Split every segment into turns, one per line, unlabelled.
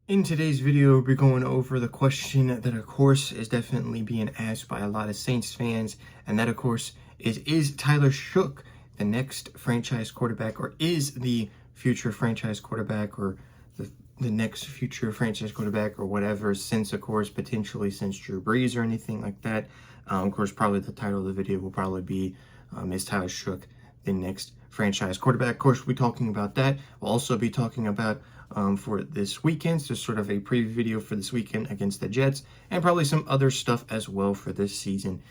In today's video, we'll be going over the question that, of course, is definitely being asked by a lot of Saints fans, and that, of course, is Tyler Shough the next franchise quarterback, or is the future franchise quarterback, or the next future franchise quarterback, or whatever, since, of course, potentially since Drew Brees or anything like that. Of course, probably the title of the video will probably be, is Tyler Shough the next franchise quarterback? Of course, we'll be talking about that. We'll also be talking about for this weekend, so sort of a preview video for this weekend against the Jets, and probably some other stuff as well for this season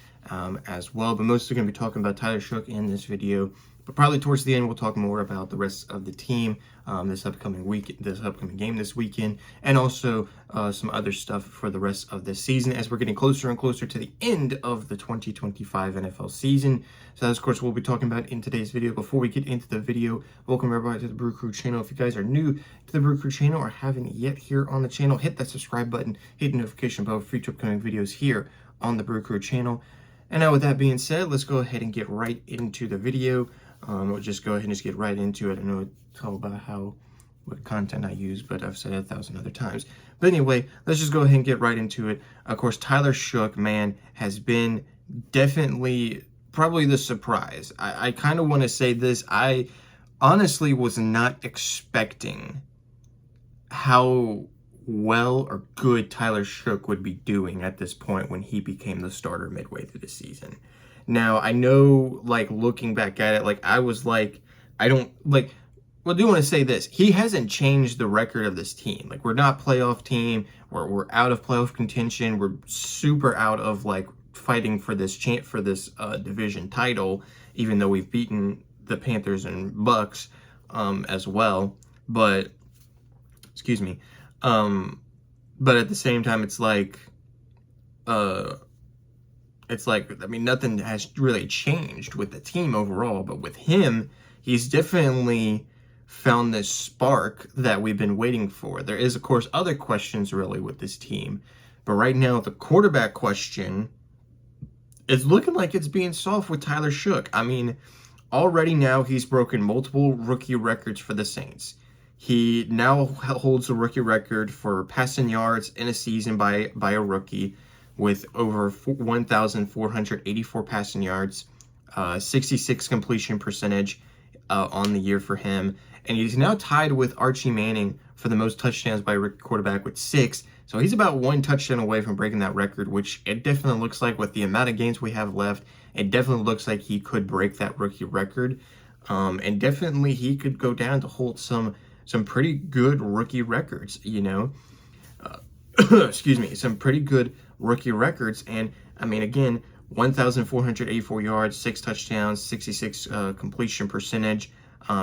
as well. But mostly going to be talking about Tyler Shough in this video. But probably towards the end, we'll talk more about the rest of the team this upcoming game this weekend, and also some other stuff for the rest of the season as we're getting closer and closer to the end of the 2025 NFL season. So that's, of course, what we'll be talking about in today's video. Before we get into the video, welcome everybody to the BrewCrew channel. If you guys are new to the BrewCrew channel or haven't yet here on the channel, hit that subscribe button, hit the notification bell for future upcoming videos here on the BrewCrew channel. And now with that being said, let's go ahead and get right into the video. We'll just go ahead and just get right into it. I know it's all about what content I use, but I've said it 1,000 other times. But anyway, let's just go ahead and get right into it. Of course, Tyler Shough, man, has been definitely probably the surprise. I kind of want to say this. I honestly was not expecting how well or good Tyler Shough would be doing at this point when he became the starter midway through the season. Now, I know, like, looking back at it, like, I was like, I don't, like, well, I do want to say this. He hasn't changed the record of this team. Like, we're not playoff team. We're out of playoff contention. We're super out of, like, fighting for this division title, even though we've beaten the Panthers and Bucks as well. But, excuse me. But at the same time, it's like, I mean, nothing has really changed with the team overall, but with him, he's definitely found this spark that we've been waiting for. There is, of course, other questions really with this team, but right now, the quarterback question is looking like it's being solved with Tyler Shough. I mean, already now he's broken multiple rookie records for the Saints. He now holds the rookie record for passing yards in a season by a rookie, with over 1,484 passing yards, 66 completion percentage on the year for him. And he's now tied with Archie Manning for the most touchdowns by a rookie quarterback with 6. So he's about 1 touchdown away from breaking that record, which it definitely looks like with the amount of games we have left, it definitely looks like he could break that rookie record. And definitely he could go down to hold some pretty good rookie records, you know. Excuse me, some pretty good rookie records. And I mean, again, 1,484 yards, 6 touchdowns, 66 completion percentage.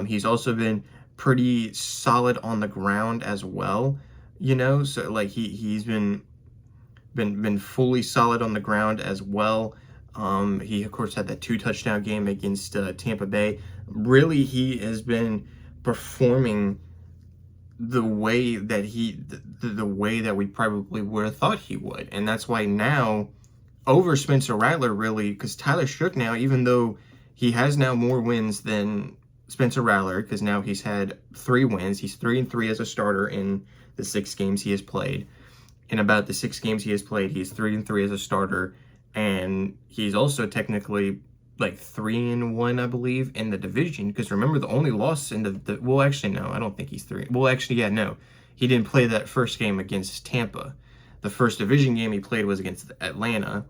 He's also been pretty solid on the ground as well, you know. So like he's been fully solid on the ground as well. He of course had that 2 touchdown game against Tampa Bay. Really, he has been performing the way that the way that we probably would have thought he would. And that's why now, over Spencer Rattler, really, because Tyler Shough now, even though he has now more wins than Spencer Rattler, because now he's had 3 wins. He's 3-3 as a starter in the 6 games he has played. In about the 6 games he has played, he's 3-3 as a starter. And he's also technically like 3-1, I believe, in the division. Because remember, the only loss in the well, actually, no, I don't think he's 3. Well, actually, yeah, no. He didn't play that first game against Tampa. The first division game he played was against Atlanta.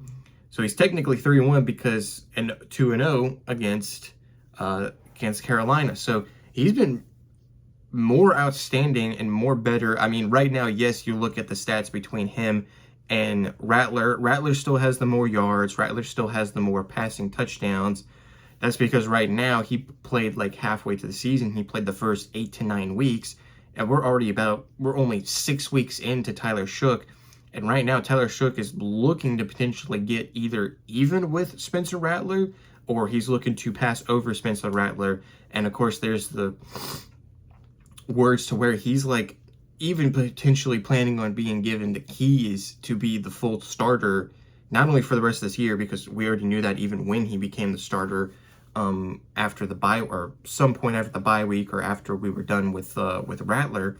So he's technically 3-1 because, and 2-0 against Carolina. So he's been more outstanding and more better. I mean, right now, yes, you look at the stats between him and Rattler. Rattler still has the more yards. Rattler still has the more passing touchdowns. That's because right now he played like halfway to the season. He played the first 8 to 9 weeks. And we're only 6 weeks into Tyler Shough. And right now, Tyler Shough is looking to potentially get either even with Spencer Rattler, or he's looking to pass over Spencer Rattler. And of course, there's the words to where he's like even potentially planning on being given the keys to be the full starter, not only for the rest of this year, because we already knew that even when he became the starter after the bye, or some point after the bye week, or after we were done with Rattler,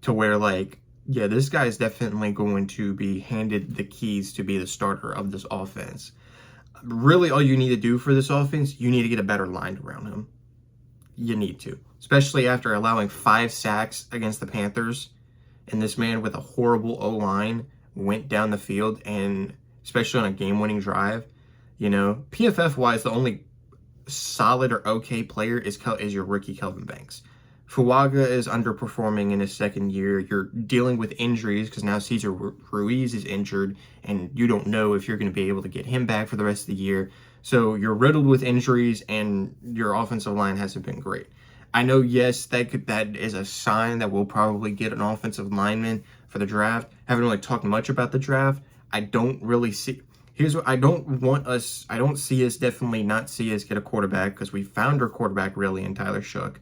to where like yeah, this guy is definitely going to be handed the keys to be the starter of this offense. Really, all you need to do for this offense, you need to get a better line around him. You need to, especially after allowing 5 sacks against the Panthers. And this man with a horrible O-line went down the field, and especially on a game-winning drive. You know, PFF-wise, the only solid or okay player is your rookie Kelvin Banks. Fuaga is underperforming in his second year. You're dealing with injuries because now Cesar Ruiz is injured, and you don't know if you're going to be able to get him back for the rest of the year. So you're riddled with injuries, and your offensive line hasn't been great. I know, yes, that is a sign that we'll probably get an offensive lineman for the draft. Haven't really talked much about the draft. I don't really see. Here's what I don't see us definitely not see us get a quarterback, because we found our quarterback really in Tyler Shough.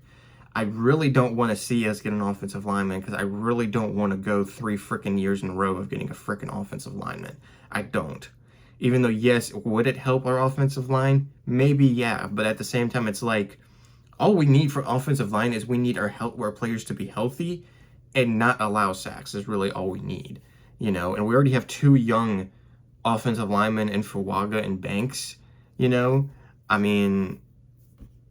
I really don't want to see us get an offensive lineman, because I really don't want to go 3 freaking years in a row of getting a freaking offensive lineman. I don't. Even though, yes, would it help our offensive line? Maybe, yeah. But at the same time, it's like, all we need for offensive line is we need our players to be healthy and not allow sacks is really all we need. You know, and we already have 2 young offensive linemen in Fuaga and Banks. You know, I mean,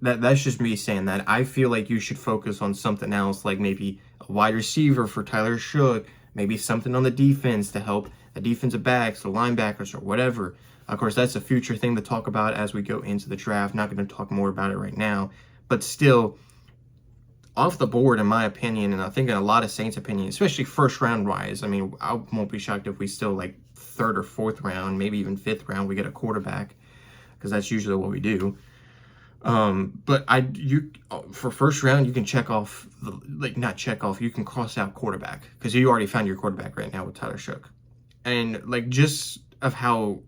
that's just me saying that. I feel like you should focus on something else, like maybe a wide receiver for Tyler Shough, maybe something on the defense to help the defensive backs, the linebackers, or whatever. Of course, that's a future thing to talk about as we go into the draft. Not going to talk more about it right now. But still, off the board, in my opinion, and I think in a lot of Saints' opinion, especially first round wise, I mean, I won't be shocked if we still, like, 3rd or 4th round, maybe even 5th round, we get a quarterback, because that's usually what we do. But for first round, you can check off, not check off, you can cross out quarterback, because you already found your quarterback right now with Tyler Shough. And, like, just of how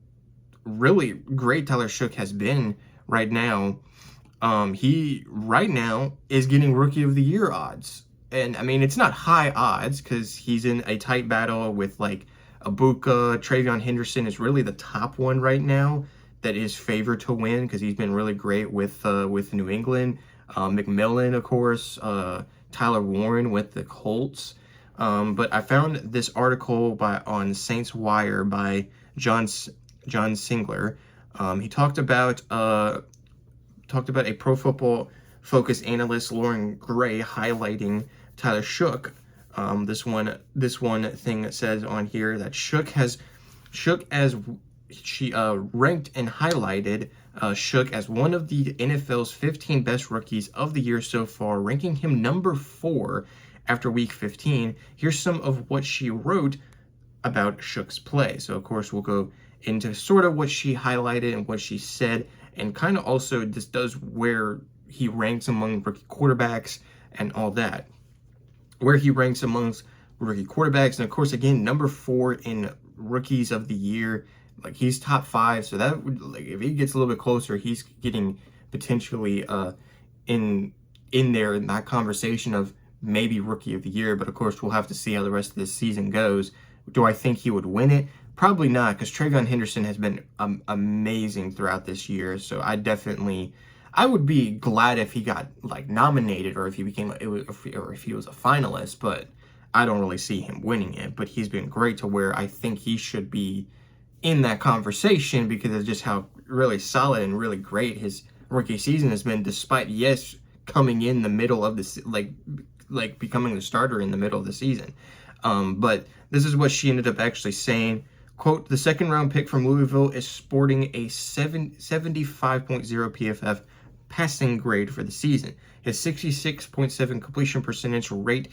really great Tyler Shough has been right now, he right now is getting Rookie of the Year odds. And I mean, it's not high odds because he's in a tight battle with like Abuka. Travion Henderson is really the top one right now that is favored to win because he's been really great with New England. McMillan, of course, Tyler Warren with the Colts. But I found this article on Saints Wire by John Singler. He talked about a Pro Football Focus analyst, Lauren Gray, highlighting Tyler Shough. This one thing that says on here that Shough as she ranked and highlighted Shough as one of the NFL's 15 best rookies of the year so far, ranking him number 4 after week 15. Here's some of what she wrote about Shough's play. So of course we'll go into sort of what she highlighted and what she said, and kind of also this does where he ranks among rookie quarterbacks and all that. Where he ranks amongst rookie quarterbacks, and of course, again, number 4 in rookies of the year. Like, he's top 5, so that would, like, if he gets a little bit closer, he's getting potentially in there in that conversation of maybe rookie of the year. But of course, we'll have to see how the rest of this season goes. Do I think he would win it? Probably not, because Travion Henderson has been amazing throughout this year. So I would be glad if he got like nominated, or if he or if he was a finalist. But I don't really see him winning it. But he's been great to where I think he should be in that conversation because of just how really solid and really great his rookie season has been, despite coming in the middle of this, like becoming the starter in the middle of the season. But this is what she ended up actually saying. Quote, the 2nd round pick from Louisville is sporting a 75.0 PFF passing grade for the season. His 66.7 completion percentage rate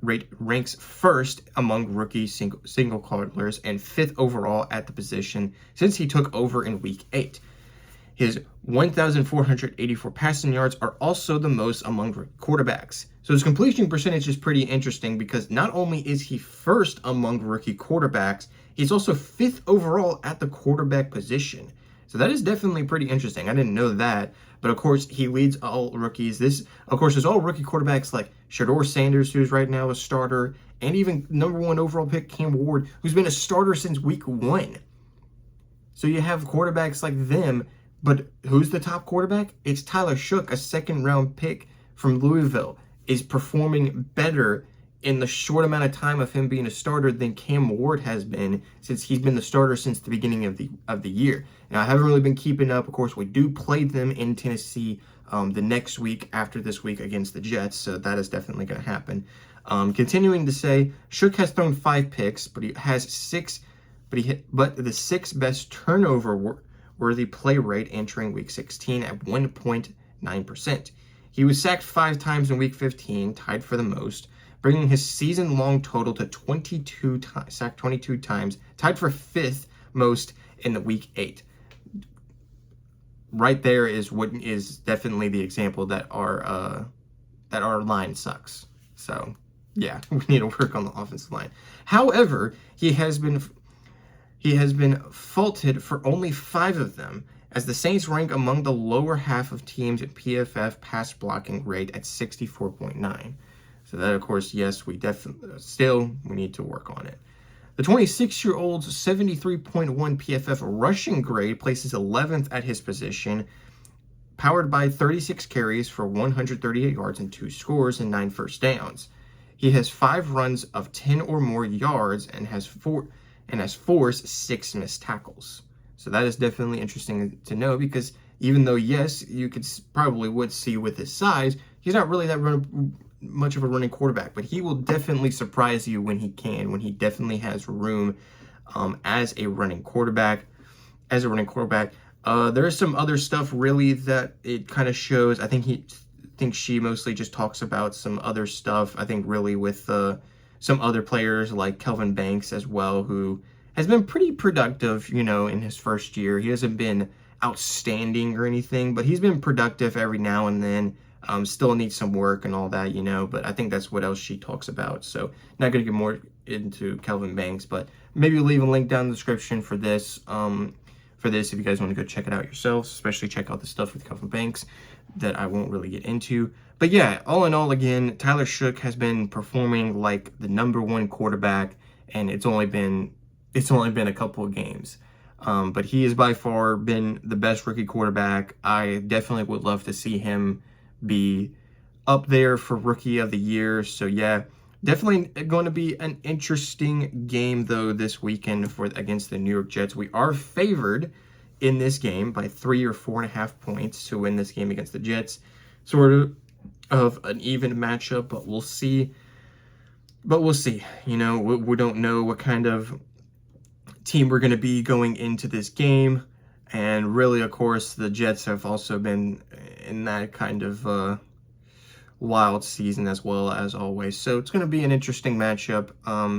ranks 1st among rookie single callers and 5th overall at the position since he took over in week 8. His 1,484 passing yards are also the most among quarterbacks. So his completion percentage is pretty interesting because not only is he 1st among rookie quarterbacks, he's also 5th overall at the quarterback position. So that is definitely pretty interesting. I didn't know that. But of course, he leads all rookies. This, of course, is all rookie quarterbacks like Shedeur Sanders, who's right now a starter, and even number 1 overall pick Cam Ward, who's been a starter since week 1. So you have quarterbacks like them. But who's the top quarterback? It's Tyler Shough, a 2nd round pick from Louisville, is performing better in the short amount of time of him being a starter than Cam Ward has been, since he's been the starter since the beginning of the year. Now, I haven't really been keeping up. Of course, we do play them in Tennessee the next week after this week against the Jets, so that is definitely going to happen. Continuing to say, Shough has thrown 5 picks, but he has 6. But the 6th best turnover-worthy play rate entering Week 16 at 1.9%. He was sacked 5 times in Week 15, tied for the most, bringing his season-long total to 22 times, sacked 22 times, tied for 5th most in the Week 8. Right there is what is definitely the example that our line sucks. So, yeah, we need to work on the offensive line. However, he has been faulted for only 5 of them, as the Saints rank among the lower half of teams at PFF pass blocking rate at 64.9. So that, of course, yes, we need to work on it. The 26-year-old's 73.1 PFF rushing grade places 11th at his position, powered by 36 carries for 138 yards and 2 scores and 9 first downs. He has 5 runs of 10 or more yards and has forced 6 missed tackles. So that is definitely interesting to know, because even though, yes, you would see with his size, he's not really that much of a running quarterback, but he will definitely surprise you when he definitely has room as a running quarterback. There is some other stuff really that it kind of shows. I think she mostly just talks about some other stuff. I think really with some other players like Kelvin Banks as well, who has been pretty productive, in his first year. He hasn't been outstanding or anything, but he's been productive every now and then. Still needs some work and all that, but I think that's what else she talks about. So not going to get more into Kelvin Banks, but maybe leave a link down in the description for this, if you guys want to go check it out yourselves, especially check out the stuff with Kelvin Banks that I won't really get into. But yeah, all in all, again, Tyler Shough has been performing like the #1 quarterback, and it's only been a couple of games. But he has by far been the best rookie quarterback. I definitely would love to see him be up there for Rookie of the Year. So yeah, definitely going to be an interesting game though this weekend against the New York Jets. We are favored in this game by 3 or 4.5 points to win this game against the Jets. Sort of an even matchup, but we'll see. We don't know what kind of team we're going to be going into this game. And really, of course, the Jets have also been in that kind of wild season as well, as always. So it's going to be an interesting matchup.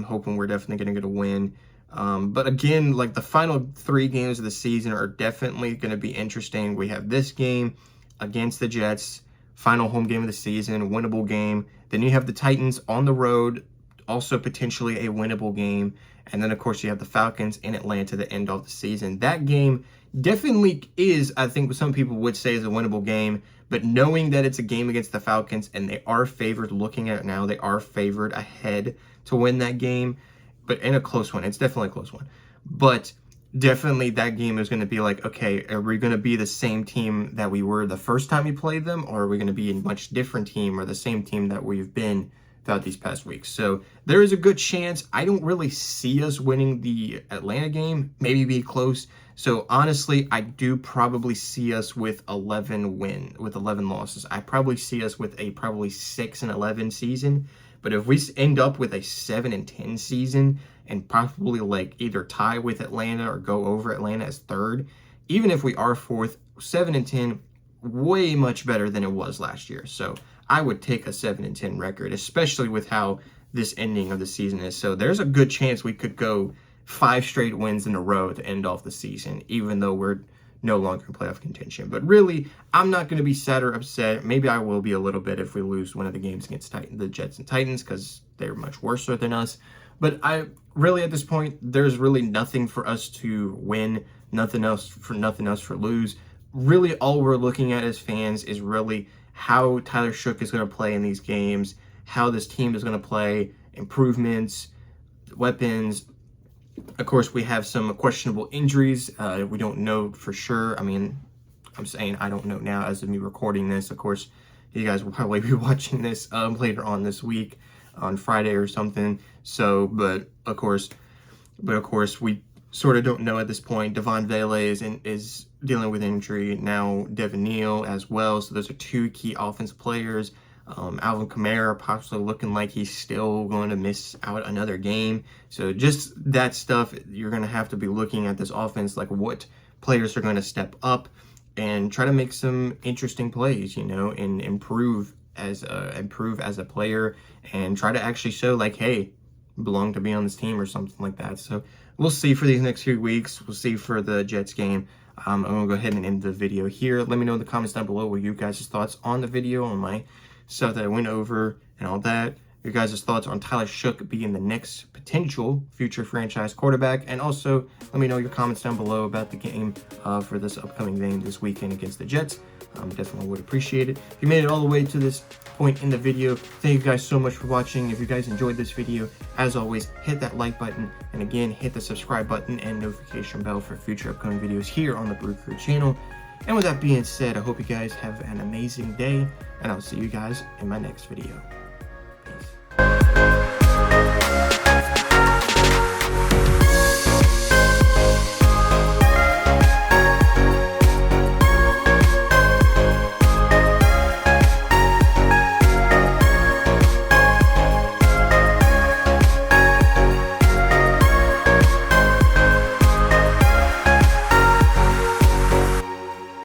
Hoping we're definitely going to get a win. But again, like the final 3 games of the season are definitely going to be interesting. We have this game against the Jets, final home game of the season, winnable game. Then you have the Titans on the road, also potentially a winnable game. And then, of course, you have the Falcons in Atlanta to end off the season. That game definitely is, I think some people would say, is a winnable game. But knowing that it's a game against the Falcons and they are favored, looking at it now, they are favored ahead to win that game. But in a close one. It's definitely a close one. But definitely that game is going to be like, okay, are we going to be the same team that we were the first time we played them? Or are we going to be a much different team, or the same team that we've been throughout these past weeks? So there is a good chance. I don't really see us winning the Atlanta game, maybe be close. So honestly, I do probably see us with 11 losses. I probably see us with a probably 6-11 season. But if we end up with a 7-10 season and probably like either tie with Atlanta or go over Atlanta as 3rd, even if we are 4th, 7-10, way much better than it was last year. So I would take a 7-10 record, especially with how this ending of the season is. So there's a good chance we could go 5 straight wins in a row to end off the season, even though we're no longer in playoff contention. But really, I'm not going to be sad or upset. Maybe I will be a little bit if we lose one of the games against the Jets and Titans, because they're much worse than us. But I really, at this point, there's really nothing for us to win, nothing else for lose. Really, all we're looking at as fans is really how Tyler Shough is going to play in these games, how this team is going to play, improvements, weapons. Of course, we have some questionable injuries. We don't know for sure. I mean, I'm saying I don't know now as of me recording this. Of course, you guys will probably be watching this later on this week. on Friday or something. So, but of course, we sort of don't know at this point. Devon Vele is dealing with injury now. Devin Neal as well. So those are two key offensive players. Alvin Kamara possibly looking like he's still going to miss out another game. So just that stuff, you're going to have to be looking at this offense, like what players are going to step up and try to make some interesting plays, you know, and improve as a player, and try to actually show like, hey, belong to be on this team or something like that. So we'll see for these next few weeks. We'll see for the Jets game. I'm going to go ahead and end the video here. Let me know in the comments down below what you guys' thoughts on the video, on my stuff that I went over and all that. Your guys' thoughts on Tyler Shough being the next potential future franchise quarterback. And also, let me know your comments down below about the game for this upcoming game this weekend against the Jets. Definitely would appreciate it. If you made it all the way to this point in the video, thank you guys so much for watching. If you guys enjoyed this video, as always, hit that like button. And again, hit the subscribe button and notification bell for future upcoming videos here on the BrewCrew channel. And with that being said, I hope you guys have an amazing day, and I'll see you guys in my next video.